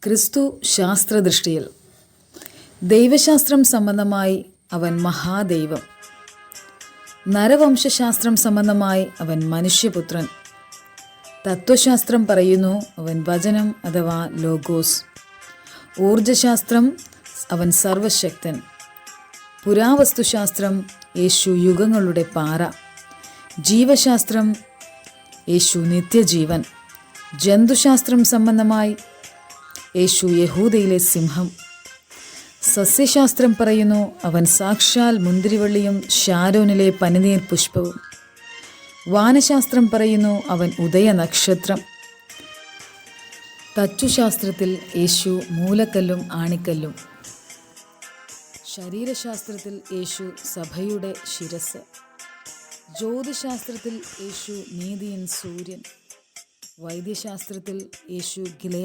ക്രിസ്തു ശാസ്ത്രദൃഷ്ടിയിൽ ദൈവശാസ്ത്രം സംബന്ധമായി അവൻ മഹാദൈവം, നരവംശാസ്ത്രം സംബന്ധമായി അവൻ മനുഷ്യപുത്രൻ, തത്വശാസ്ത്രം പറയുന്നു അവൻ വചനം അഥവാ ലോഗോസ്, ഊർജശാസ്ത്രം അവൻ സർവശക്തൻ, പുരാവസ്തുശാസ്ത്രം യേശു യുഗങ്ങളുടെ പാറ, ജീവശാസ്ത്രം യേശു നിത്യജീവൻ, ജന്തുശാസ്ത്രം സംബന്ധമായി യേശു യഹൂദയിലെ സിംഹം, സസ്യശാസ്ത്രം പറയുന്നു അവൻ സാക്ഷാൽ മുന്തിരിവള്ളിയും ഷാരോനിലെ പനിനീർ പുഷ്പവും, വാനശാസ്ത്രം പറയുന്നു അവൻ ഉദയനക്ഷത്രം, തച്ചുശാസ്ത്രത്തിൽ യേശു മൂലക്കല്ലും ആണിക്കല്ലും, ശരീരശാസ്ത്രത്തിൽ യേശു സഭയുടെ ശിരസ്, ജ്യോതിശാസ്ത്രത്തിൽ യേശു നീതിയൻ സൂര്യൻ, വൈദ്യശാസ്ത്രത്തിൽ യേശു ഗിലെയാ